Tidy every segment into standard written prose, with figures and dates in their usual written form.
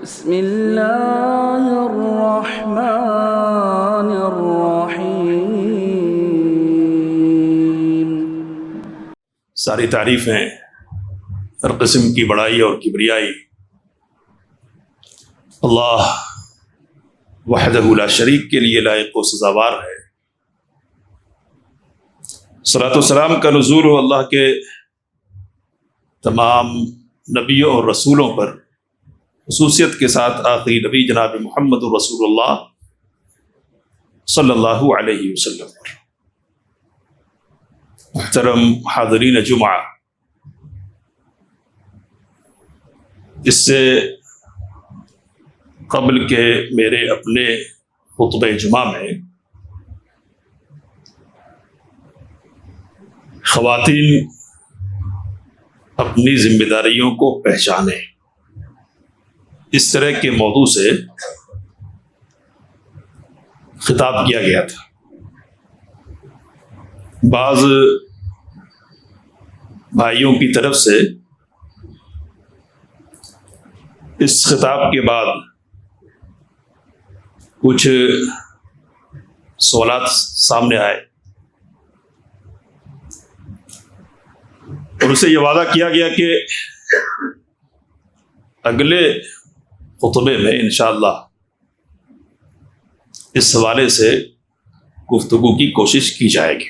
بسم اللہ الرحمن الرحیم۔ ساری تعریفیں، ہر قسم کی بڑائی اور کبریائی اللہ وحدہ لا شریک کے لیے لائق و سزاوار ہے۔ صلاۃ و سلام کا نزول ہو اللہ کے تمام نبیوں اور رسولوں پر، خصوصیت کے ساتھ آخری نبی جناب محمد رسول اللہ صلی اللہ علیہ وسلم پر۔ محترم حاضرین جمعہ، اس سے قبل کے میرے اپنے خطبہ جمعہ میں خواتین اپنی ذمہ داریوں کو پہچانیں، اس طرح کے موضوع سے خطاب کیا گیا تھا۔ بعض بھائیوں کی طرف سے اس خطاب کے بعد کچھ سوالات سامنے آئے اور اسے یہ وعدہ کیا گیا کہ اگلے خطبے میں انشاءاللہ اس حوالے سے گفتگو کی کوشش کی جائے گی۔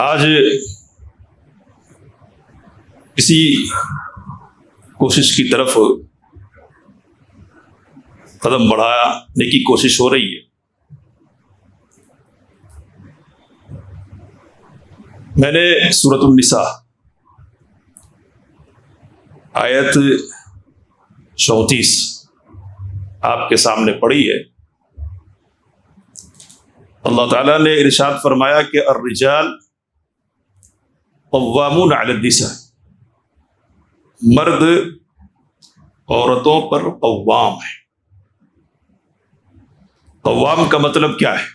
آج اسی کوشش کی طرف قدم بڑھانے کی کوشش ہو رہی ہے۔ میں نے سورۃ النساء آیت 34 آپ کے سامنے پڑھی ہے۔ اللہ تعالیٰ نے ارشاد فرمایا کہ الرجال قوامون علی النساء، مرد عورتوں پر قوام ہے۔ قوام کا مطلب کیا ہے؟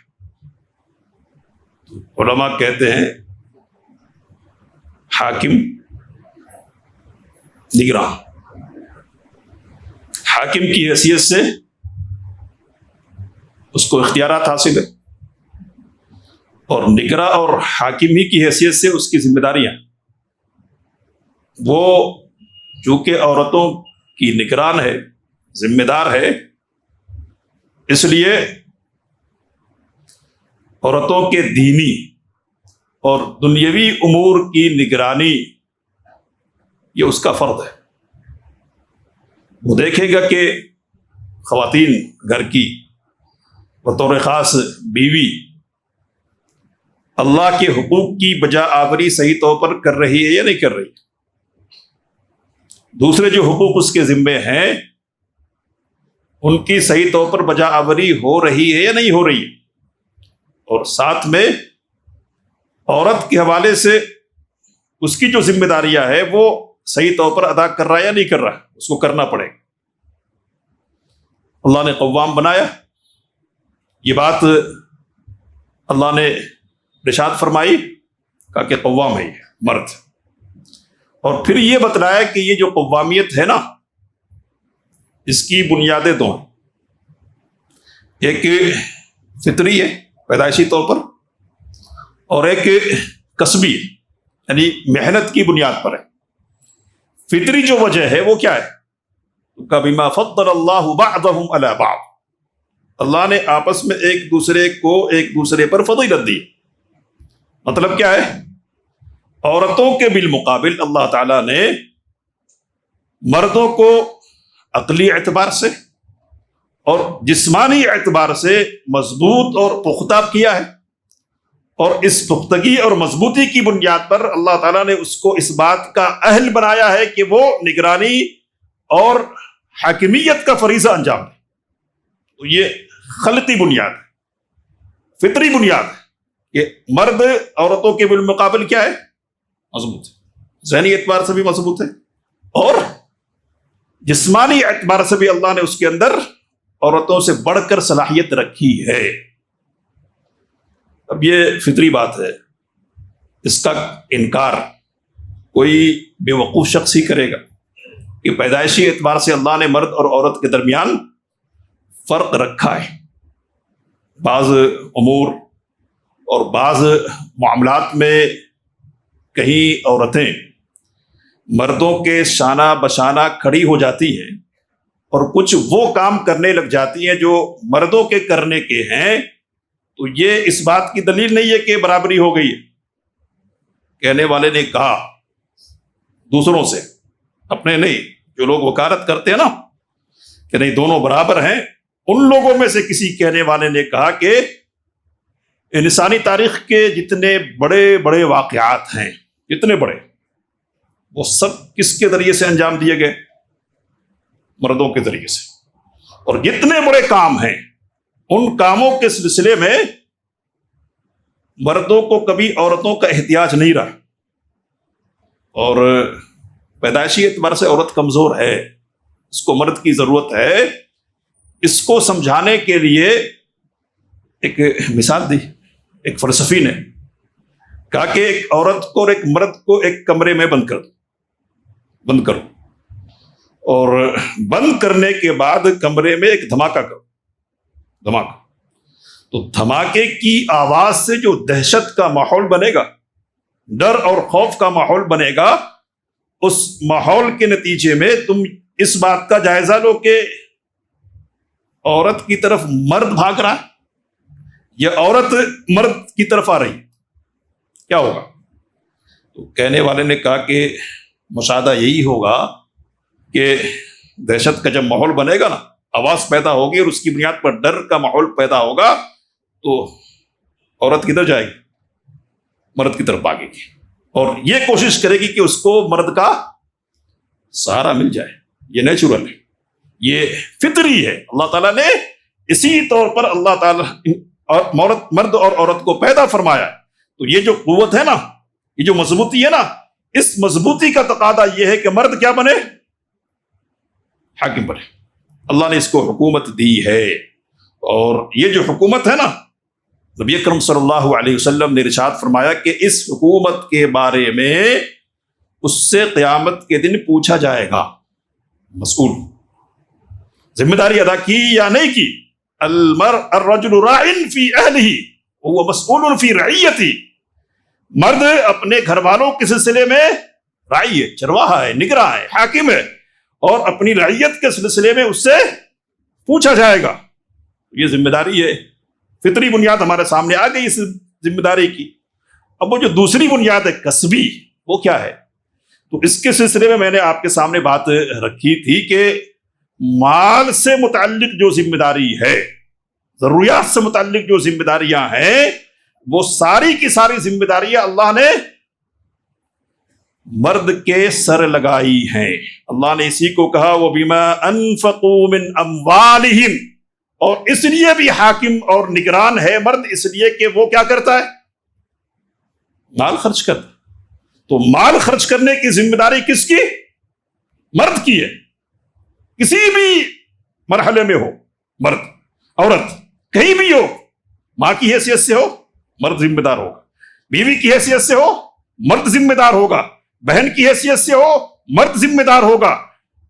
علماء کہتے ہیں حاکم، نگراں۔ حاکم کی حیثیت سے اس کو اختیارات حاصل ہے، اور نگراں اور حاکم ہی کی حیثیت سے اس کی ذمہ داریاں۔ وہ چونکہ عورتوں کی نگران ہے، ذمہ دار ہے، اس لیے عورتوں کے دینی اور دنیاوی امور کی نگرانی یہ اس کا فرض ہے۔ وہ دیکھے گا کہ خواتین گھر کی بطور خاص بیوی اللہ کے حقوق کی بجا آوری صحیح طور پر کر رہی ہے یا نہیں کر رہی، دوسرے جو حقوق اس کے ذمے ہیں ان کی صحیح طور پر بجا آوری ہو رہی ہے یا نہیں ہو رہی ہے، اور ساتھ میں عورت کے حوالے سے اس کی جو ذمہ داریاں ہے وہ صحیح طور پر ادا کر رہا ہے یا نہیں کر رہا، اس کو کرنا پڑے گا۔ اللہ نے قوام بنایا، یہ بات اللہ نے ارشاد فرمائی، کہا کہ قوام ہے یہ مرد، اور پھر یہ بتلایا کہ یہ جو قوامیت ہے نا، اس کی بنیادیں دو ہیں۔ ایک فطری ہے، پیدائشی طور پر، اور ایک کسبی ہے، یعنی محنت کی بنیاد پر ہے۔ فطری جو وجہ ہے وہ کیا ہے؟ کبما فضل اللہ بعضهم علی بعض، اللہ نے آپس میں ایک دوسرے پر فضیلت دی۔ مطلب کیا ہے؟ عورتوں کے بالمقابل اللہ تعالیٰ نے مردوں کو عقلی اعتبار سے اور جسمانی اعتبار سے مضبوط اور پختہ کیا ہے، اور اس پختگی اور مضبوطی کی بنیاد پر اللہ تعالیٰ نے اس کو اس بات کا اہل بنایا ہے کہ وہ نگرانی اور حاکمیت کا فریضہ انجام دے۔ تو یہ خلقی بنیاد ہے، فطری بنیاد ہے کہ مرد عورتوں کے بالمقابل کیا ہے؟ مضبوط ہے، ذہنی اعتبار سے بھی مضبوط ہے، اور جسمانی اعتبار سے بھی اللہ نے اس کے اندر عورتوں سے بڑھ کر صلاحیت رکھی ہے۔ اب یہ فطری بات ہے، اس کا انکار کوئی بے وقوف شخص ہی کرے گا، کہ پیدائشی اعتبار سے اللہ نے مرد اور عورت کے درمیان فرق رکھا ہے. بعض امور اور بعض معاملات میں کہیں عورتیں مردوں کے شانہ بشانہ کھڑی ہو جاتی ہیں اور کچھ وہ کام کرنے لگ جاتی ہیں جو مردوں کے کرنے کے ہیں، تو یہ اس بات کی دلیل نہیں ہے کہ برابری ہو گئی ہے. کہنے والے نے کہا دوسروں سے، اپنے نہیں، جو لوگ وکالت کرتے ہیں نا کہ نہیں دونوں برابر ہیں، ان لوگوں میں سے کسی کہنے والے نے کہا کہ انسانی تاریخ کے جتنے بڑے بڑے واقعات ہیں، جتنے بڑے، وہ سب کس کے ذریعے سے انجام دیے گئے؟ مردوں کے ذریعے سے. اور جتنے بڑے کام ہیں ان کاموں کے سلسلے میں مردوں کو کبھی عورتوں کا احتیاج نہیں رہا. اور پیدائشی اعتبار سے عورت کمزور ہے، اس کو مرد کی ضرورت ہے. اس کو سمجھانے کے لیے ایک مثال دی ایک فلسفی نے، کہا کہ ایک عورت کو اور ایک مرد کو ایک کمرے میں بند کرو اور بند کرنے کے بعد کمرے میں ایک دھماکہ کرو. تو دھماکے کی آواز سے جو دہشت کا ماحول بنے گا، ڈر اور خوف کا ماحول بنے گا، اس ماحول کے نتیجے میں تم اس بات کا جائزہ لو کہ عورت کی طرف مرد بھاگ رہا ہے یا عورت مرد کی طرف آ رہی، کیا ہوگا؟ تو کہنے والے نے کہا کہ مشاہدہ یہی ہوگا کہ دہشت کا جب ماحول بنے گا نا، آواز پیدا ہوگی اور اس کی بنیاد پر ڈر کا ماحول پیدا ہوگا، تو عورت کدھر جائے گی؟ مرد کی طرف بھاگے گی اور یہ کوشش کرے گی کہ اس کو مرد کا سہارا مل جائے. یہ نیچرل ہے، یہ فطری ہے. اللہ تعالیٰ نے اسی طور پر اللہ تعالیٰ مرد اور عورت کو پیدا فرمایا. تو یہ جو قوت ہے نا، یہ جو مضبوطی ہے نا، اس مضبوطی کا تقاضا یہ ہے کہ مرد کیا بنے؟ حاکم بنے. اللہ نے اس کو حکومت دی ہے. اور یہ جو حکومت ہے نا، نبی اکرم صلی اللہ علیہ وسلم نے ارشاد فرمایا کہ اس حکومت کے بارے میں اس سے قیامت کے دن پوچھا جائے گا. مسئول، ذمہ داری ادا کی یا نہیں کی. الرجل راع فی اہلہ وہو مسئول فی رعیتہ. مرد اپنے گھر والوں کے سلسلے میں راعی ہے، چرواہا ہے، نگراں ہے، حاکم ہے، اور اپنی رعیت کے سلسلے میں اس سے پوچھا جائے گا. یہ ذمہ داری ہے، فطری بنیاد ہمارے سامنے آ گئی اس ذمہ داری کی. اب وہ جو دوسری بنیاد ہے کسبی، وہ کیا ہے؟ تو اس کے سلسلے میں نے آپ کے سامنے بات رکھی تھی کہ مال سے متعلق جو ذمہ داری ہے، ضروریات سے متعلق جو ذمہ داریاں ہیں، وہ ساری کی ساری ذمہ داریاں اللہ نے مرد کے سر لگائی ہیں. اللہ نے اسی کو کہا وَبِمَا أَنفَقُوا مِنْ أَمْوَالِهِمْ. اور اس لیے بھی حاکم اور نگران ہے مرد، اس لیے کہ وہ کیا کرتا ہے؟ مال خرچ کرتا. تو مال خرچ کرنے کی ذمہ داری کس کی؟ مرد کی ہے. کسی بھی مرحلے میں ہو، مرد عورت کہیں بھی ہو، ماں کی حیثیت سے ہو مرد ذمہ دار ہوگا، بیوی کی حیثیت سے ہو مرد ذمہ دار ہوگا، بہن کی حیثیت سے ہو مرد ذمہ دار ہوگا،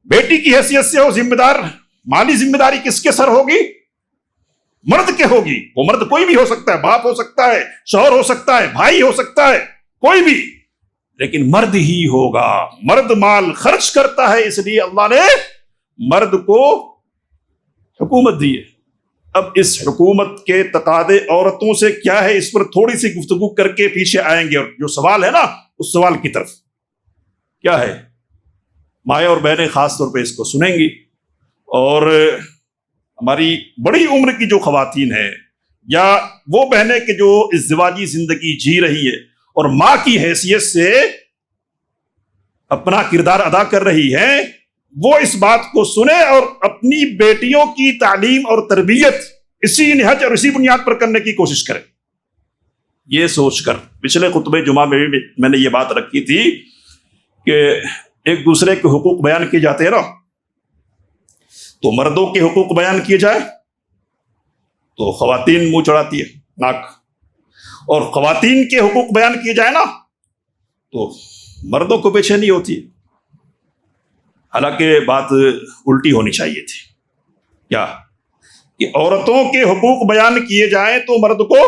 بیٹی کی حیثیت سے ہو ذمہ دار. مالی ذمہ داری کس کے سر ہوگی؟ مرد کے ہوگی. وہ مرد کوئی بھی ہو سکتا ہے، باپ ہو سکتا ہے، شوہر ہو سکتا ہے، بھائی ہو سکتا ہے، کوئی بھی، لیکن مرد ہی ہوگا. مرد مال خرچ کرتا ہے، اس لیے اللہ نے مرد کو حکومت دی ہے. اب اس حکومت کے تقاضے عورتوں سے کیا ہے، اس پر تھوڑی سی گفتگو کر کے پیچھے آئیں گے. اور جو سوال ہے نا، اس سوال کی طرف کیا ہے، مائیں اور بہنیں خاص طور پہ اس کو سنیں گی. اور ہماری بڑی عمر کی جو خواتین ہیں یا وہ بہنیں کہ جو ازدواجی زندگی جی رہی ہے اور ماں کی حیثیت سے اپنا کردار ادا کر رہی ہیں، وہ اس بات کو سنیں اور اپنی بیٹیوں کی تعلیم اور تربیت اسی نہج اور اسی بنیاد پر کرنے کی کوشش کریں. یہ سوچ کر پچھلے خطبہ جمعہ میں بھی میں نے یہ بات رکھی تھی کہ ایک دوسرے کے حقوق بیان کیے جاتے ہیں نا، تو مردوں کے حقوق بیان کیے جائے تو خواتین منہ چڑھاتی ہے، ناک، اور خواتین کے حقوق بیان کیے جائے نا تو مردوں کو بے چینی ہوتی ہے. حالانکہ بات الٹی ہونی چاہیے تھی. کیا کہ عورتوں کے حقوق بیان کیے جائیں تو مرد کو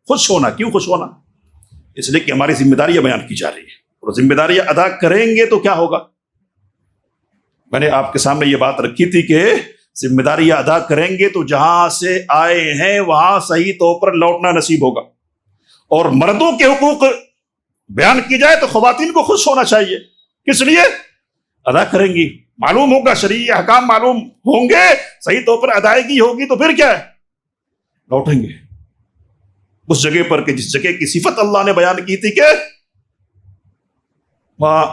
خوش ہونا. کیوں خوش ہونا؟ اس لیے کہ ہماری ذمہ داریاں بیان کی جا رہی ہیں، اور ذمہ داریاں ادا کریں گے تو کیا ہوگا. میں نے آپ کے سامنے یہ بات رکھی تھی کہ ذمہ داریاں ادا کریں گے تو جہاں سے آئے ہیں وہاں صحیح طور پر لوٹنا نصیب ہوگا. اور مردوں کے حقوق بیان کی جائے تو خواتین کو خوش ہونا چاہیے. کس لیے؟ ادا کریں گی، معلوم ہوگا، شرعی احکام معلوم ہوں گے، صحیح طور پر ادائیگی ہوگی تو پھر کیا ہے، لوٹیں گے اس جگہ پر کہ جس جگہ کی صفت اللہ نے بیان کی تھی کہ وہاں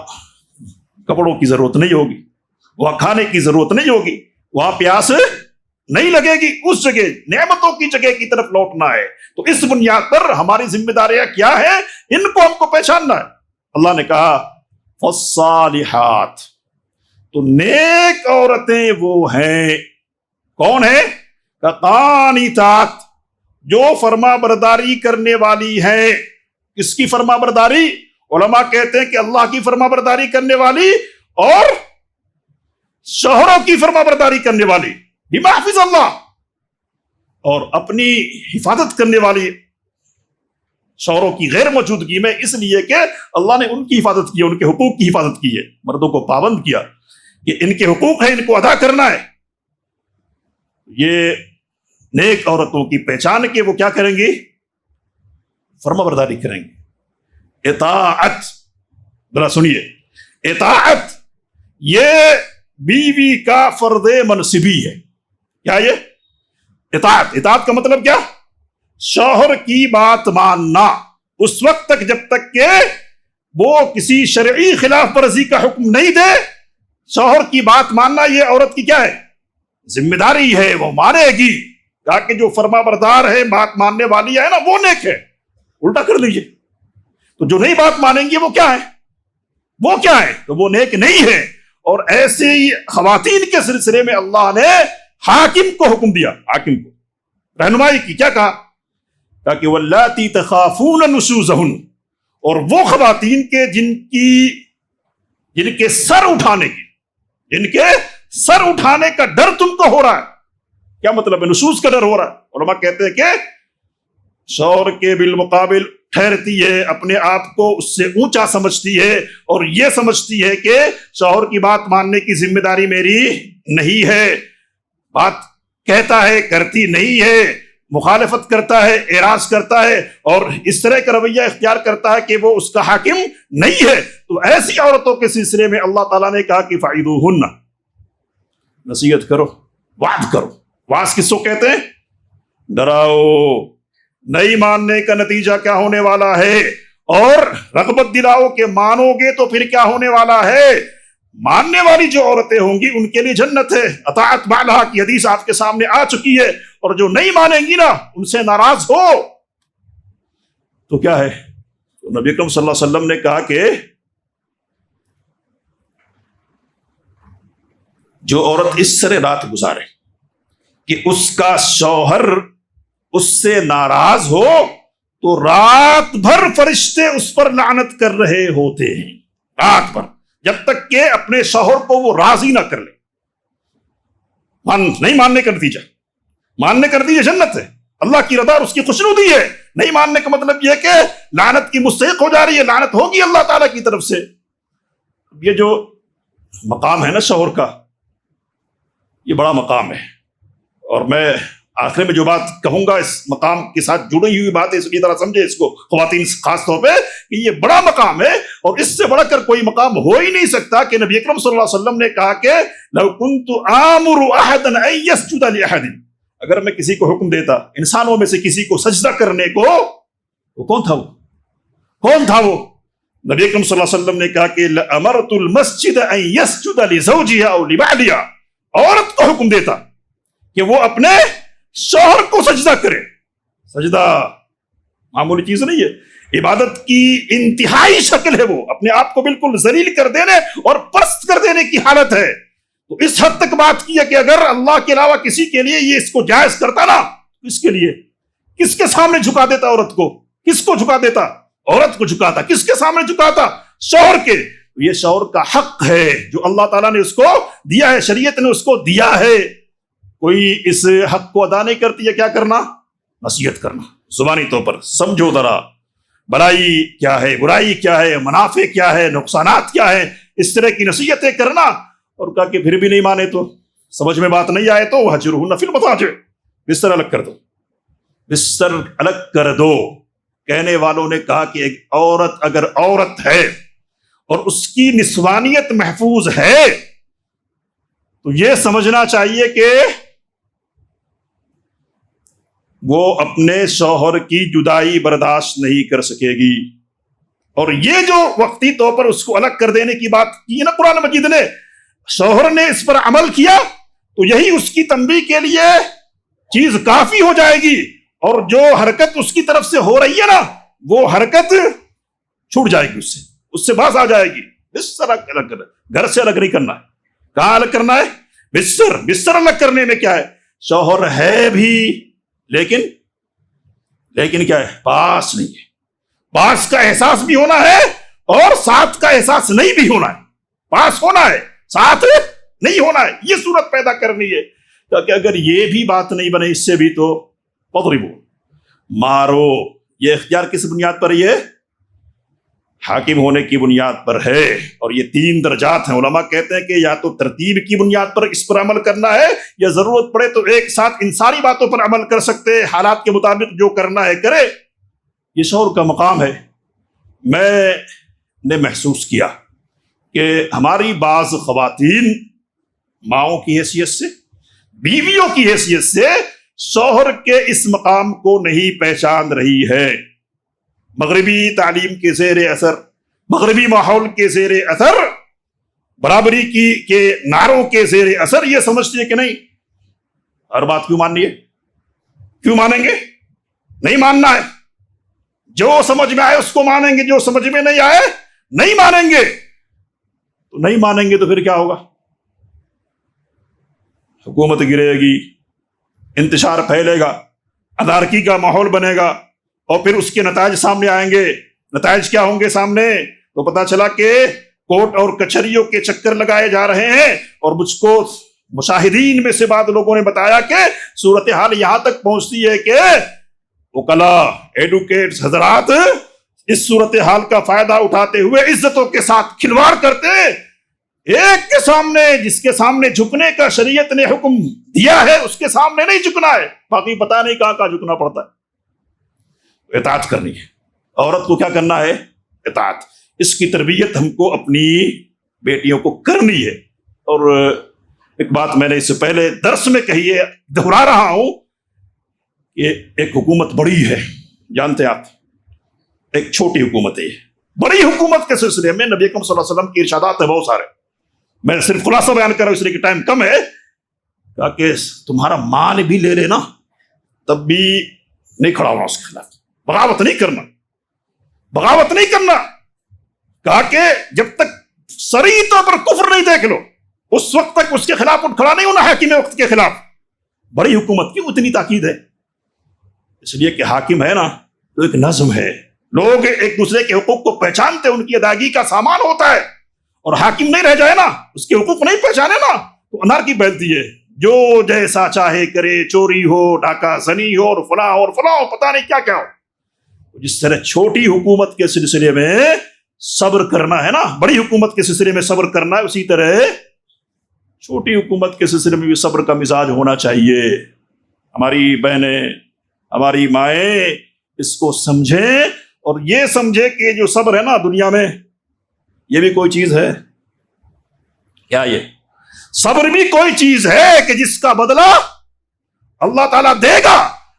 کپڑوں کی ضرورت نہیں ہوگی، وہاں کھانے کی ضرورت نہیں ہوگی، وہاں پیاس نہیں لگے گی. اس جگہ نعمتوں کی جگہ کی طرف لوٹنا ہے. تو اس بنیاد پر ہماری ذمہ داریاں کیا ہیں، ان کو ہم کو پہچاننا ہے. اللہ نے کہا فالصالحات، تو نیک عورتیں وہ ہیں، کون ہیں؟ قانتات، جو فرما برداری کرنے والی ہیں. کس کی فرما برداری؟ علماء کہتے ہیں کہ اللہ کی فرما برداری کرنے والی اور شوہروں کی فرما برداری کرنے والی، بما حفظ اللہ، اور اپنی حفاظت کرنے والی شوہروں کی غیر موجودگی میں، اس لیے کہ اللہ نے ان کی حفاظت کی ہے، ان کے حقوق کی حفاظت کی ہے. مردوں کو پابند کیا کہ ان کے حقوق ہیں، ان کو ادا کرنا ہے. یہ نیک عورتوں کی پہچان کے وہ کیا کریں گی؟ فرما برداری کریں گے. اطاعت، ذرا سنیے، اطاعت یہ بیوی کا فرض منصبی ہے. کیا یہ اطاعت کا مطلب کیا؟ شوہر کی بات ماننا اس وقت تک جب تک کہ وہ کسی شرعی خلاف ورزی کا حکم نہیں دے. شوہر کی بات ماننا یہ عورت کی کیا ہے؟ ذمہ داری ہے، وہ مانے گی. تاکہ جو فرما بردار ہے، بات ماننے والی ہے نا، وہ نیک ہے. الٹا کر لیجئے تو جو نہیں بات مانیں گی وہ کیا ہے؟ وہ کیا ہے؟ تو وہ نیک نہیں ہے. اور ایسے ہی خواتین کے سلسلے میں اللہ نے حاکم کو حکم دیا، حاکم کو رہنمائی کی. کیا کہا؟ تاکہ واللاتی تخافون نشوزہن، اور وہ خواتین کے جن کے سر اٹھانے کا ڈر تم کو ہو رہا ہے. کیا مطلب ہے؟ نشوز کا ڈر ہو رہا ہے. علماء کہتے ہیں کہ شوہر کے بالمقابل ٹھہرتی ہے، اپنے آپ کو اس سے اونچا سمجھتی ہے، اور یہ سمجھتی ہے کہ شوہر کی بات ماننے کی ذمہ داری میری نہیں ہے. بات کہتا ہے کرتی نہیں ہے، مخالفت کرتا ہے، اعراض کرتا ہے، اور اس طرح کا رویہ اختیار کرتا ہے کہ وہ اس کا حاکم نہیں ہے. تو ایسی عورتوں کے سلسلے میں اللہ تعالیٰ نے کہا کہ فعیدوہن، نصیحت کرو، وعظ کرو. وعظ کس کو کہتے ہیں؟ ڈراؤ. نہیں ماننے کا نتیجہ کیا ہونے والا ہے، اور رغبت دلاؤ کہ مانو گے تو پھر کیا ہونے والا ہے. ماننے والی جو عورتیں ہوں گی ان کے لیے جنت ہے. اطاعت بعلہا کی حدیث آپ کے سامنے آ چکی ہے. اور جو نہیں مانیں گی نا، ان سے ناراض ہو تو کیا ہے؟ تو نبی اکرم صلی اللہ علیہ وسلم نے کہا کہ جو عورت اس طرح رات گزارے کہ اس کا شوہر اس سے ناراض ہو تو رات بھر فرشتے اس پر لعنت کر رہے ہوتے ہیں. رات بھر، جب تک کہ اپنے شوہر کو وہ راضی نہ کر لے. نہیں ماننے کا نتیجہ، ماننے کا نتیجہ جنت ہے، اللہ کی رضا اور اس کی خوشنودی ہے. نہیں ماننے کا مطلب یہ کہ لعنت کی مستحق ہو جا رہی ہے، لعنت ہوگی اللہ تعالیٰ کی طرف سے. یہ جو مقام ہے نا شوہر کا، یہ بڑا مقام ہے. اور میں آخر میں جو بات کہوں گا اس مقام کے ساتھ جڑی ہوئی بات ہے، اس کی طرح سمجھے اس کو خواتین خاص طور پہ، کہ یہ بڑا مقام ہے اور اس سے بڑھ کر کوئی مقام ہو ہی نہیں سکتا کہ نبی اکرم صلی اللہ علیہ وسلم نے کہا کہ لو كنت آمر احدا ان يسجد لاحد، اگر میں کسی کو حکم دیتا انسانوں میں سے کسی کو سجدہ کرنے کو، وہ کون تھا وہ نبی اکرم صلی اللہ علیہ وسلم نے کہا کہ لامرت المسجد ان يسجد لزوجها او لبعلها، عورت کو حکم دیتا کہ وہ اپنے شوہر کو سجدہ کرے. سجدہ معمولی چیز نہیں ہے، عبادت کی انتہائی شکل ہے. وہ اپنے آپ کو بالکل ذلیل کر دینے اور پرست کر دینے کی حالت ہے. تو اس حد تک بات کی ہے کہ اگر اللہ کے علاوہ کسی کے لیے یہ اس کو جائز کرتا نا، اس کے لیے کس کے سامنے جھکا دیتا عورت کو؟ کس کو جھکا دیتا؟ عورت کو جھکاتا. کس کے سامنے جھکاتا؟ شوہر کے. تو یہ شوہر کا حق ہے جو اللہ تعالیٰ نے اس کو دیا ہے، شریعت نے اس کو دیا ہے. کوئی اس حق کو ادا نہیں کرتی ہے، کیا کرنا؟ نصیحت کرنا زبانی طور پر. سمجھو ذرا بھلائی کیا ہے، برائی کیا ہے، منافع کیا ہے، نقصانات کیا ہے، اس طرح کی نصیحتیں کرنا. اور کہا کہ پھر بھی نہیں مانے تو، سمجھ میں بات نہیں آئے تو وہجرہن فی المضاجع، بستر الگ کر دو، بستر الگ کر دو. کہنے والوں نے کہا کہ ایک عورت اگر عورت ہے اور اس کی نسوانیت محفوظ ہے تو یہ سمجھنا چاہیے کہ وہ اپنے شوہر کی جدائی برداشت نہیں کر سکے گی. اور یہ جو وقتی طور پر اس کو الگ کر دینے کی بات کی نا قرآن مجید نے، شوہر نے اس پر عمل کیا تو یہی اس کی تنبیہ کے لیے چیز کافی ہو جائے گی. اور جو حرکت اس کی طرف سے ہو رہی ہے نا، وہ حرکت چھوٹ جائے گی، اس سے باز آ جائے گی. بستر الگ کرنا، گھر سے الگ نہیں کرنا ہے. کہاں الگ کرنا ہے؟ بستر الگ کرنے میں کیا ہے؟ شوہر ہے بھی لیکن کیا ہے؟ پاس نہیں ہے. پاس کا احساس بھی ہونا ہے اور ساتھ کا احساس نہیں بھی ہونا ہے. پاس ہونا ہے، ساتھ نہیں ہونا ہے. یہ صورت پیدا کرنی ہے کہ اگر یہ بھی بات نہیں بنے اس سے بھی تو فضربو، مارو. یہ اختیار کس بنیاد پر؟ یہ حاکم ہونے کی بنیاد پر ہے. اور یہ 3 درجات ہیں. علماء کہتے ہیں کہ یا تو ترتیب کی بنیاد پر اس پر عمل کرنا ہے، یا ضرورت پڑے تو ایک ساتھ ان ساری باتوں پر عمل کر سکتے. حالات کے مطابق جو کرنا ہے کرے. یہ شوہر کا مقام ہے. میں نے محسوس کیا کہ ہماری بعض خواتین ماؤں کی حیثیت سے، بیویوں کی حیثیت سے شوہر کے اس مقام کو نہیں پہچان رہی ہے. مغربی تعلیم کے زیر اثر، مغربی ماحول کے زیر اثر، برابری کے نعروں کے زیر اثر یہ سمجھتی ہے کہ نہیں ہر بات کیوں ماننی ہے، کیوں مانیں گے؟ نہیں ماننا ہے. جو سمجھ میں آئے اس کو مانیں گے، جو سمجھ میں نہیں آئے نہیں مانیں گے. تو نہیں مانیں گے تو پھر کیا ہوگا؟ حکومت گرے گی، انتشار پھیلے گا، انارکی کا ماحول بنے گا، اور پھر اس کے نتائج سامنے آئیں گے. نتائج کیا ہوں گے سامنے؟ تو پتا چلا کہ کورٹ اور کچہریوں کے چکر لگائے جا رہے ہیں. اور مجھ کو مشاہدین میں سے بعض لوگوں نے بتایا کہ صورتحال یہاں تک پہنچتی ہے کہ وکلاء، ایڈوکیٹس حضرات اس صورتحال کا فائدہ اٹھاتے ہوئے عزتوں کے ساتھ کھلواڑ کرتے، ایک کے سامنے جس کے سامنے جھکنے کا شریعت نے حکم دیا ہے اس کے سامنے نہیں جھکنا ہے، باقی پتہ نہیں کہاں جھکنا پڑتا ہے. اطاعت کرنی ہے. عورت کو کیا کرنا ہے؟ اطاعت. اس کی تربیت ہم کو اپنی بیٹیوں کو کرنی ہے. اور ایک بات میں نے اس سے پہلے درس میں کہی ہے، دہرا رہا ہوں کہ ایک حکومت بڑی ہے، جانتے آپ، ایک چھوٹی حکومت ہے. بڑی حکومت کے سلسلے میں نبی اکرم صلی اللہ علیہ وسلم کی ارشادات ہیں بہت سارے. میں صرف خلاصہ بیان کر رہا ہوں اس لیے کہ ٹائم کم ہے. کہا کہ تمہارا مال بھی لے لینا تب بھی نہیں کھڑا ہونا اس کے خلاف، بغاوت نہیں کرنا، بغاوت نہیں کرنا. کہا کہ جب تک صریح طور پر کفر نہیں دیکھ لو اس وقت تک اس کے خلاف اٹھ کھڑا نہیں ہونا حاکم وقت کے خلاف. بڑی حکومت کیوں اتنی تاکید ہے؟ اس لیے کہ حاکم ہے نا تو ایک نظم ہے، لوگ ایک دوسرے کے حقوق کو پہچانتے، ان کی ادائیگی کا سامان ہوتا ہے. اور حاکم نہیں رہ جائے نا، اس کے حقوق نہیں پہچانے نا تو انارکی پھیلتی ہے. جو جیسا چاہے کرے، چوری ہو، ڈاکہ زنی ہو، اور فلاں ہو، پتہ نہیں کیا کیا ہو. جس طرح چھوٹی حکومت کے سلسلے میں صبر کرنا ہے نا، بڑی حکومت کے سلسلے میں صبر کرنا ہے، اسی طرح چھوٹی حکومت کے سلسلے میں بھی صبر کا مزاج ہونا چاہیے. ہماری بہنیں، ہماری مائیں اس کو سمجھیں اور یہ سمجھے کہ جو صبر ہے نا دنیا میں یہ بھی کوئی چیز ہے. کیا یہ صبر بھی کوئی چیز ہے کہ جس کا بدلہ اللہ تعالیٰ دے گا.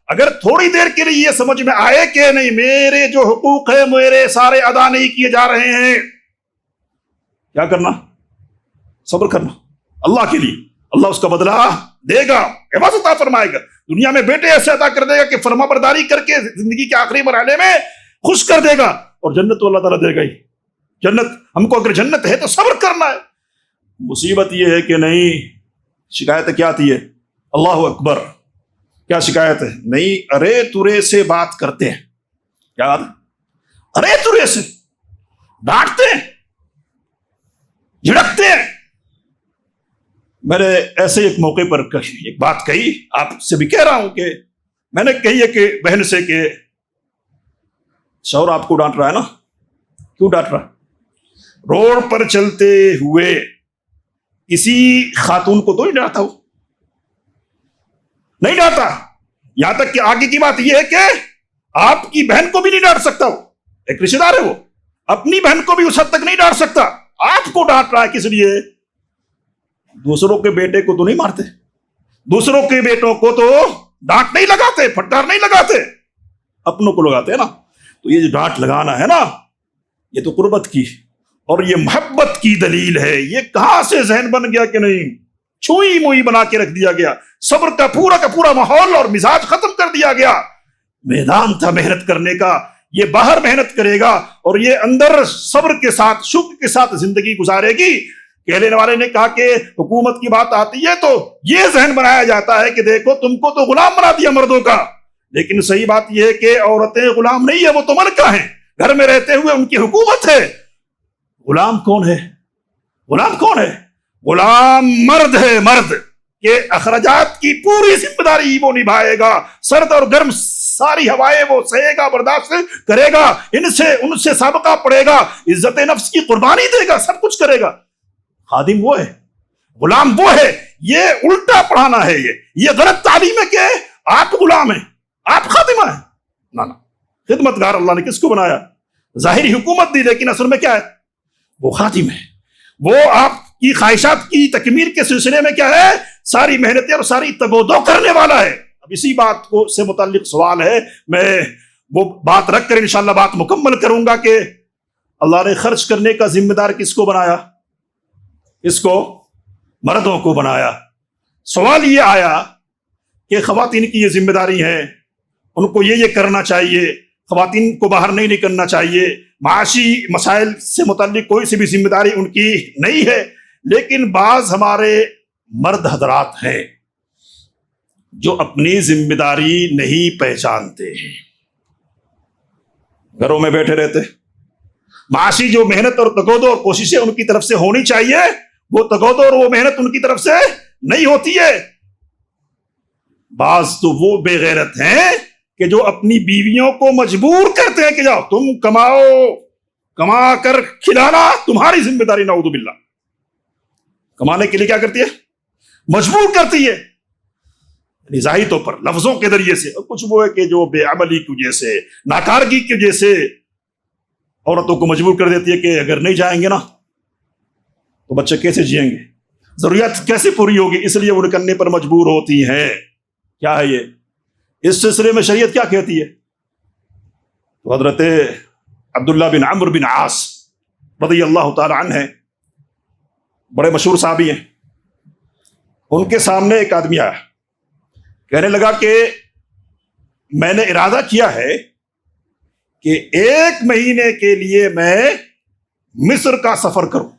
اگر تھوڑی دیر کے لیے یہ سمجھ میں آئے کہ نہیں میرے جو حقوق ہیں میرے سارے ادا نہیں کیے جا رہے ہیں، کیا کرنا؟ صبر کرنا اللہ کے لیے. اللہ اس کا بدلہ دے گا، عوض عطا فرمائے گا. دنیا میں بیٹے ایسے عطا کر دے گا کہ فرما برداری کر کے زندگی کے آخری مرحلے میں خوش کر دے گا. اور جنت تو اللہ تعالیٰ دے گا ہی. جنت ہم کو اگر جنت ہے تو صبر کرنا ہے. مصیبت یہ ہے کہ نہیں، شکایت کیا آتی ہے؟ اللہ اکبر، کیا شکایت ہے؟ نہیں، ارے ترے سے بات کرتے ہیں. کیا بات؟ ارے ترے سے ڈانٹتے ہیں، جھڑکتے ہیں. میں نے ایسے ایک موقع پر ایک بات کہی، آپ سے بھی کہہ رہا ہوں کہ میں نے کہی ہے کہ بہن سے کہ شوہر آپ کو ڈانٹ رہا ہے نا، کیوں ڈانٹ رہا ہے؟ روڈ پر چلتے ہوئے کسی خاتون کو تو نہیں ڈانٹتا، وہ نہیں ڈانٹتا. یہاں تک کہ آگے کی بات یہ ہے کہ آپ کی بہن کو بھی نہیں ڈانٹ سکتا، وہ ایک رشتے دار ہے، وہ اپنی بہن کو بھی اس حد تک نہیں ڈانٹ سکتا. آپ کو ڈانٹ رہا ہے کس لیے؟ دوسروں کے بیٹے کو تو نہیں مارتے، دوسروں کے بیٹوں کو تو ڈانٹ نہیں لگاتے، پھٹکار نہیں لگاتے، اپنوں کو لگاتے ہیں نا. تو یہ جو ڈانٹ لگانا ہے نا، یہ تو قربت کی اور یہ محبت کی دلیل ہے. یہ کہاں سے ذہن بن گیا کہ نہیں، چھوئی موئی بنا کے رکھ دیا گیا، صبر کا پورا ماحول اور مزاج ختم کر دیا گیا. میدان تھا محنت کرنے کا، یہ باہر محنت کرے گا اور یہ اندر صبر کے ساتھ شکر کے ساتھ زندگی گزارے گی. کہنے والے نے کہا کہ حکومت کی بات آتی ہے تو یہ ذہن بنایا جاتا ہے کہ دیکھو تم کو تو غلام بنا دیا مردوں کا، لیکن صحیح بات یہ ہے کہ عورتیں غلام نہیں ہے، وہ تو ملکہ ہیں، گھر میں رہتے ہوئے ان کی حکومت ہے. غلام کون ہے؟ غلام کون ہے؟ غلام مرد ہے، مرد کہ اخراجات کی پوری ذمہ داری وہ نبھائے گا، سرد اور گرم ساری ہوائیں وہ سہے گا، برداشت کرے گا، ان سے سابقہ پڑے گا، عزت نفس کی قربانی دے گا، سب کچھ کرے گا. خادم وہ ہے، غلام وہ ہے. یہ الٹا پڑھانا ہے، یہ غلط تعلیم ہے کہ آپ غلام ہیں، آپ خادمہ ہیں. نہ خدمتگار اللہ نے کس کو بنایا؟ ظاہری حکومت دی، لیکن اصل میں کیا ہے؟ وہ خادم ہے. وہ آپ کی خواہشات کی تکمیل کے سلسلے میں کیا ہے؟ ساری محنتیں اور ساری تگودو کرنے والا ہے. اب اسی بات کو سے متعلق سوال ہے، میں وہ بات رکھ کر انشاءاللہ بات مکمل کروں گا کہ اللہ نے خرچ کرنے کا ذمہ دار کس کو بنایا؟ اس کو مردوں کو بنایا. سوال یہ آیا کہ خواتین کی یہ ذمہ داری ہے، ان کو یہ کرنا چاہیے، خواتین کو باہر نہیں نکلنا چاہیے، معاشی مسائل سے متعلق کوئی سی بھی ذمہ داری ان کی نہیں ہے. لیکن بعض ہمارے مرد حضرات ہیں جو اپنی ذمہ داری نہیں پہچانتے ہیں، گھروں میں بیٹھے رہتے. معاشی جو محنت اور تگودو اور کوششیں ان کی طرف سے ہونی چاہیے، وہ تگودو اور وہ محنت ان کی طرف سے نہیں ہوتی ہے. بعض تو وہ بے غیرت ہیں کہ جو اپنی بیویوں کو مجبور کرتے ہیں کہ جاؤ تم کماؤ، کما کر کھلانا تمہاری ذمہ داری. نعوذ باللہ. کمانے کے لیے کیا کرتی ہے؟ مجبور کرتی ہے، ظاہری طور پر لفظوں کے ذریعے سے. اور کچھ وہ ہے کہ جو بے عملی کی وجہ سے، ناکارگی کی وجہ سے عورتوں کو مجبور کر دیتی ہے کہ اگر نہیں جائیں گے نا تو بچے کیسے جئیں گے، ضروریات کیسے پوری ہوگی، اس لیے وہ نکلنے پر مجبور ہوتی ہیں. کیا ہے یہ؟ اس سلسلے میں شریعت کیا کہتی ہے؟ تو حضرت عبداللہ بن عمرو بن عاص رضی اللہ تعالی عنہ ہیں، بڑے مشہور صحابی ہیں. ان کے سامنے ایک آدمی آیا، کہنے لگا کہ میں نے ارادہ کیا ہے کہ 1 مہینے کے لیے میں مصر کا سفر کروں،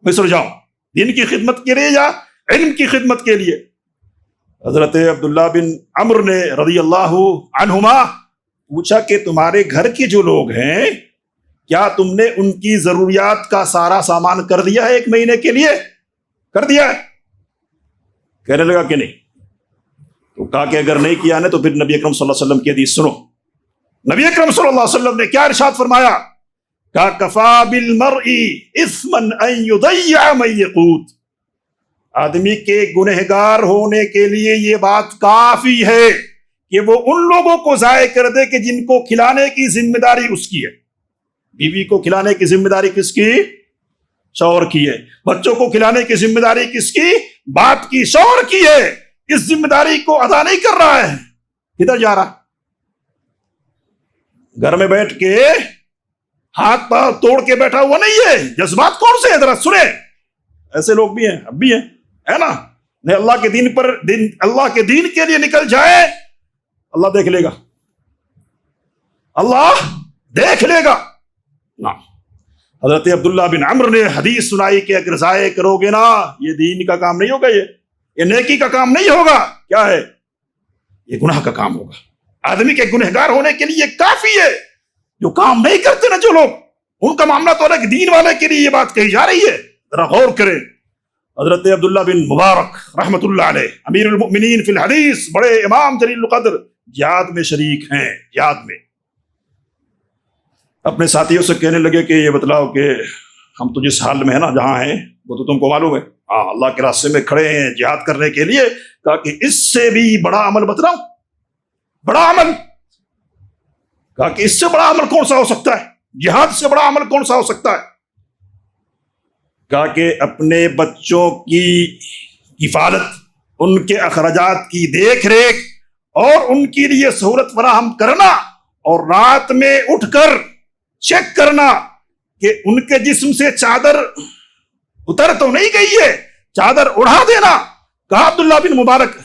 مصر جاؤں، دین کی خدمت کے لیے یا علم کی خدمت کے لیے. حضرت عبداللہ بن عمرو نے رضی اللہ عنہما پوچھا کہ تمہارے گھر کے جو لوگ ہیں کیا تم نے ان کی ضروریات کا سارا سامان کر دیا ہے 1 مہینے کے لیے؟ کر دیا ہے؟ کہنے لگا کہ نہیں. تو کہا کہ اگر نہیں کیا نے تو پھر نبی اکرم صلی اللہ علیہ وسلم کی حدیث سنو. نبی اکرم صلی اللہ علیہ وسلم نے کیا ارشاد فرمایا؟ کہا کفا بالمرء اثما ان یضیع من یقوت. آدمی کے گنہگار ہونے کے لیے یہ بات کافی ہے کہ وہ ان لوگوں کو ضائع کر دے کہ جن کو کھلانے کی ذمہ داری اس کی ہے. بیوی کو کھلانے کی ذمہ داری کس کی؟ شوہر کی ہے. بچوں کو کھلانے کی ذمہ داری کس کی؟ باپ کی، شوہر کی ہے. اس ذمہ داری کو ادا نہیں کر رہا ہے، کدھر جا رہا؟ گھر میں بیٹھ کے ہاتھ پاؤں توڑ کے بیٹھا ہوا نہیں ہے. جذبات کون سے ہیں ذرا سنیں. ایسے لوگ بھی ہیں، اب بھی ہیں، ہے نا. نہیں اللہ کے دین پر اللہ کے دین کے لیے نکل جائے، اللہ دیکھ لے گا، اللہ دیکھ لے گا. نا حضرت عبداللہ بن عمرو نے حدیث سنائی کہ اگر ضائع کرو گے نا، یہ دین کا کام نہیں ہوگا، یہ نیکی کا کام نہیں ہوگا. کیا ہے؟ یہ گناہ کا کام ہوگا. آدمی کے گنہگار ہونے کے لیے کافی ہے. جو کام نہیں کرتے نا جو لوگ، ان کا معاملہ تو الگ، دین والے کے لیے یہ بات کہی جا رہی ہے. ذرا غور کریں. حضرت عبداللہ بن مبارک رحمۃ اللہ علیہ امیر المؤمنین فی الحدیث، بڑے امام جلیل القدر، جہاد میں شریک ہیں. جہاد میں اپنے ساتھیوں سے کہنے لگے کہ یہ بتلاؤ کہ ہم تو جس حال میں ہیں نا، جہاں ہیں وہ تو تم کو معلوم ہے، ہاں اللہ کے راستے میں کھڑے ہیں جہاد کرنے کے لیے. کہا کہ اس سے بھی بڑا عمل بتلاؤ، بڑا عمل. کہا کہ اس سے بڑا عمل کون سا ہو سکتا ہے، جہاد سے بڑا عمل کون سا ہو سکتا ہے. کہا کہ اپنے بچوں کی حفاظت، ان کے اخراجات کی دیکھ ریکھ اور ان کے لیے سہولت فراہم کرنا، اور رات میں اٹھ کر چیک کرنا کہ ان کے جسم سے چادر اتر تو نہیں گئی ہے، چادر اڑا دینا. کہا عبداللہ بن مبارک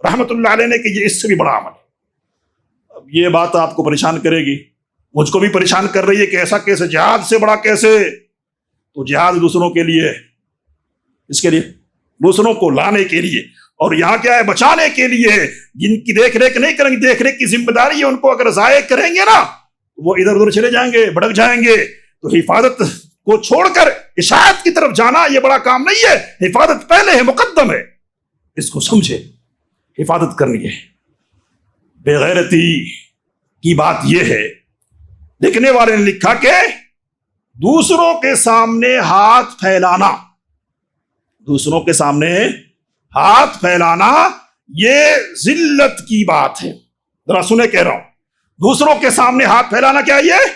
رحمت اللہ علیہ نے کہ یہ اس سے بھی بڑا عمل. اب یہ بات آپ کو پریشان کرے گی، مجھ کو بھی پریشان کر رہی ہے کہ ایسا کیسے، جہاد سے بڑا کیسے؟ تو جہاد دوسروں کے لیے، اس کے لیے دوسروں کو لانے کے لیے، اور یہاں کیا ہے، بچانے کے لیے. جن کی دیکھ ریکھ نہیں کریں گے، دیکھ ریکھ کی ذمہ داری ہے، ان کو اگر ضائع کریں گے نا وہ ادھر ادھر چلے جائیں گے، بھٹک جائیں گے. تو حفاظت کو چھوڑ کر اشاعت کی طرف جانا یہ بڑا کام نہیں ہے. حفاظت پہلے ہے، مقدم ہے. اس کو سمجھے، حفاظت کرنی ہے. بے غیرتی کی بات یہ ہے، لکھنے والے نے لکھا کہ دوسروں کے سامنے ہاتھ پھیلانا، دوسروں کے سامنے ہاتھ پھیلانا یہ ذلت کی بات ہے. ذرا سنے کہہ رہا ہوں، دوسروں کے سامنے ہاتھ پھیلانا کیا یہ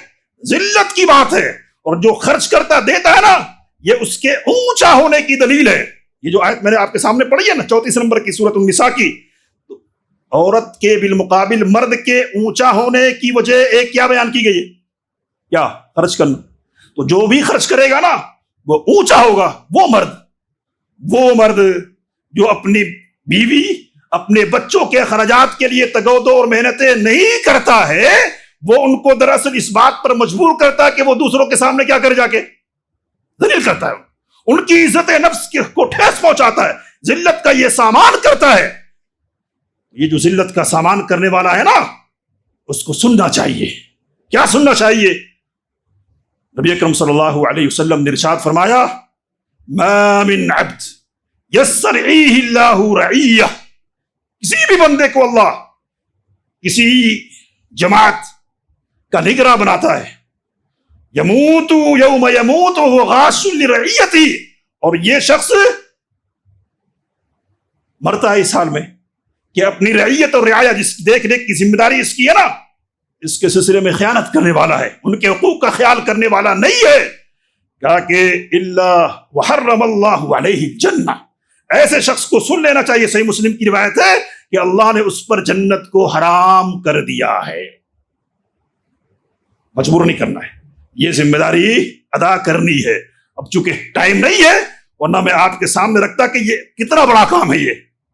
ذلت کی بات ہے. اور جو خرچ کرتا دیتا ہے نا، یہ اس کے اونچا ہونے کی دلیل ہے. یہ جو آیت میں نے آپ کے سامنے پڑھی ہے نا 34 نمبر کی سورۃ النساء کی، عورت کے بالمقابل مرد کے اونچا ہونے کی وجہ ایک کیا بیان کی گئی ہے؟ کیا؟ خرچ کرنا. تو جو بھی خرچ کرے گا نا وہ اونچا ہوگا. وہ مرد جو اپنی بیوی، اپنے بچوں کے اخراجات کے لیے تگودو اور محنتیں نہیں کرتا ہے، وہ ان کو دراصل اس بات پر مجبور کرتا ہے کہ وہ دوسروں کے سامنے کیا کرے، جا کے ذلیل کرتا ہے، ان کی عزت نفس کو ٹھیس پہنچاتا ہے، ذلت کا یہ سامان کرتا ہے. یہ جو ذلت کا سامان کرنے والا ہے نا، اس کو سننا چاہیے. کیا سننا چاہیے؟ نبی اکرم صلی اللہ علیہ وسلم نے ارشاد فرمایا، ما من عبد یسترعیہ اللہ رعیہ، کسی بھی بندے کو اللہ کسی جماعت کا نگراں بناتا ہے، یموت یوم یموت وہو غاش لرعیتہ، اور یہ شخص مرتا ہے اس حال میں کہ اپنی رعیت اور رعایا، جس کی دیکھ ریکھ کی ذمہ داری اس کی ہے نا، اس کے سلسلے میں خیانت کرنے والا ہے، ان کے حقوق کا خیال کرنے والا نہیں ہے. کہا کہ الا وحرم اللہ علیہ الجنہ، ایسے شخص کو سن لینا چاہیے. صحیح مسلم کی روایت ہے کہ اللہ نے اس پر جنت کو حرام کر دیا ہے. مجبور نہیں کرنا ہے، یہ ذمہ داری ادا کرنی ہے. اب چونکہ ٹائم نہیں ہے، ورنہ میں آپ کے سامنے رکھتا کہ یہ کتنا بڑا کام ہے. یہ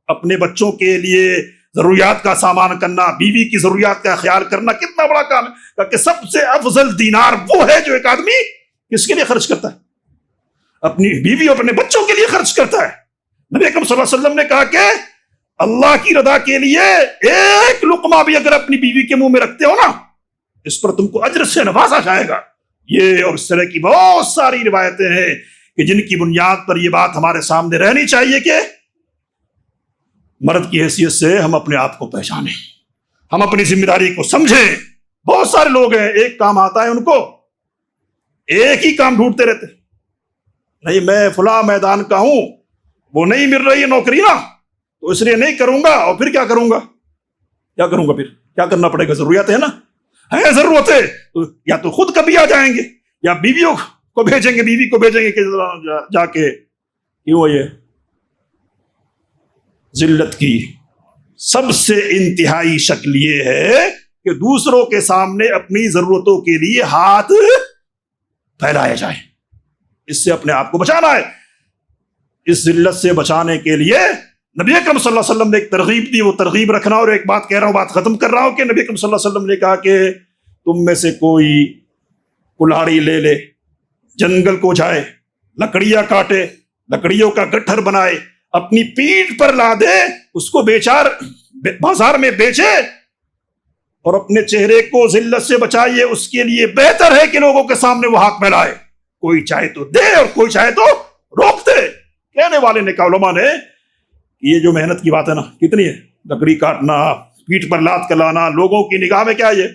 اپنے بچوں کے لیے ضروریات کا سامان کرنا، بیوی کی ضروریات کا خیال کرنا کتنا بڑا کام ہے. کہ سب سے افضل دینار وہ ہے جو ایک آدمی کس کے لیے خرچ کرتا ہے، اپنی بیوی اور اپنے بچوں کے لیے خرچ کرتا ہے. نبی اکرم صلی اللہ علیہ وسلم نے کہا کہ اللہ کی رضا کے لیے ایک لقمہ بھی اگر اپنی بیوی کے منہ میں رکھتے ہو نا، اس پر تم کو اجر سے نوازا جائے گا. یہ اور اس طرح کی بہت ساری روایتیں ہیں کہ جن کی بنیاد پر یہ بات ہمارے سامنے رہنی چاہیے کہ مرد کی حیثیت سے ہم اپنے آپ کو پہچانیں، ہم اپنی ذمہ داری کو سمجھیں. بہت سارے لوگ ہیں، ایک کام آتا ہے ان کو، ایک ہی کام ڈھونڈتے رہتے، نہیں میں فلاں میدان کا ہوں، وہ نہیں مل رہی ہے نوکری نا، تو اس لیے نہیں کروں گا. اور پھر کیا کروں گا، پھر کیا کرنا پڑے گا؟ ضروریات ہے نا، ہے ضرورت ہے، تو یا تو خود کبھی آ جائیں گے یا بیویوں کو بھیجیں گے کہ جا کے. کیوں؟ یہ ذلت کی سب سے انتہائی شکل یہ ہے کہ دوسروں کے سامنے اپنی ضرورتوں کے لیے ہاتھ پھیلایا جائے. اس سے اپنے آپ کو بچانا ہے. اس ذلت سے بچانے کے لیے نبی اکرم صلی اللہ علیہ وسلم نے ایک ترغیب دی. وہ ترغیب رکھنا. اور ایک بات کہہ رہا ہوں، بات ختم کر رہا ہوں کہ نبی اکرم صلی اللہ علیہ وسلم نے کہا کہ تم میں سے کوئی کلہاڑی لے لے، جنگل کو جائے، لکڑیاں کاٹے، لکڑیوں کا گٹھر بنائے، اپنی پیٹھ پر لا دے، اس کو بازار میں بیچے اور اپنے چہرے کو ذلت سے بچائیے. اس کے لیے بہتر ہے کہ لوگوں کے سامنے وہ ہاتھ پھیلائے. کوئی چاہے تو دے اور کوئی چاہے تو روکتے. کہنے والے نے کہا علماء نے یہ جو محنت کی بات ہے نا کتنی ہے, لکڑی کاٹنا, پیٹھ پر لات کلانا, لوگوں کی نگاہ میں کیا ہے, یہ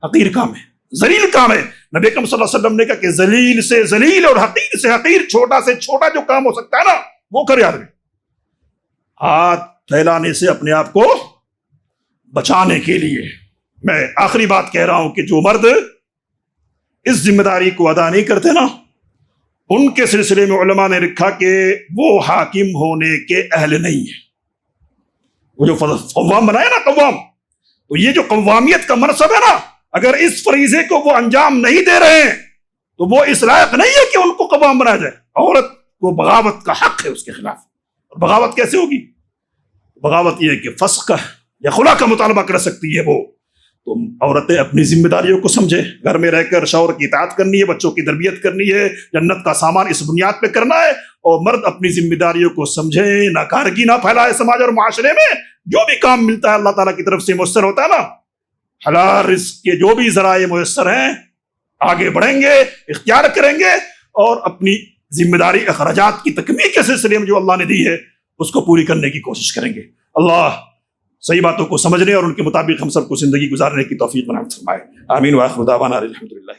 حقیر کام ہے, ذلیل کام ہے. نبی اکرم صلی اللہ علیہ وسلم نے کہا کہ ذلیل سے ذلیل اور حقیر سے حقیر, چھوٹا سے چھوٹا جو کام ہو سکتا ہے نا وہ کرے آدمی. ہاتھ پھیلانے سے اپنے آپ کو بچانے کے لیے. میں آخری بات کہہ رہا ہوں کہ جو مرد اس ذمہ داری کو ادا نہیں کرتے نا, ان کے سلسلے میں علماء نے لکھا کہ وہ حاکم ہونے کے اہل نہیں ہیں. وہ جو قوام بنایا نا قوام, تو یہ جو قوامیت کا منصب ہے نا, اگر اس فریضے کو وہ انجام نہیں دے رہے ہیں تو وہ اس لائق نہیں ہے کہ ان کو قوام بنایا جائے. عورت کو بغاوت کا حق ہے اس کے خلاف. اور بغاوت کیسے ہوگی؟ بغاوت یہ ہے کہ فسق یا خلا کا مطالبہ کر سکتی ہے وہ. تو عورتیں اپنی ذمہ داریوں کو سمجھے, گھر میں رہ کر شوہر کی اطاعت کرنی ہے, بچوں کی تربیت کرنی ہے, جنت کا سامان اس بنیاد پہ کرنا ہے. اور مرد اپنی ذمہ داریوں کو سمجھے, ناکارگی نہ پھیلائے سماج اور معاشرے میں. جو بھی کام ملتا ہے اللہ تعالیٰ کی طرف سے میسر ہوتا ہے نا, حلال رزق کے جو بھی ذرائع میسر ہیں آگے بڑھیں گے, اختیار کریں گے, اور اپنی ذمہ داری اخراجات کی تکمیل کے سلسلے میں جو اللہ نے دی ہے اس کو پوری کرنے کی کوشش کریں گے. اللہ صحیح باتوں کو سمجھنے اور ان کے مطابق ہم سب کو زندگی گزارنے کی توفیق عنایت فرمائے. آمین. وآخر دعوانا الحمدللہ.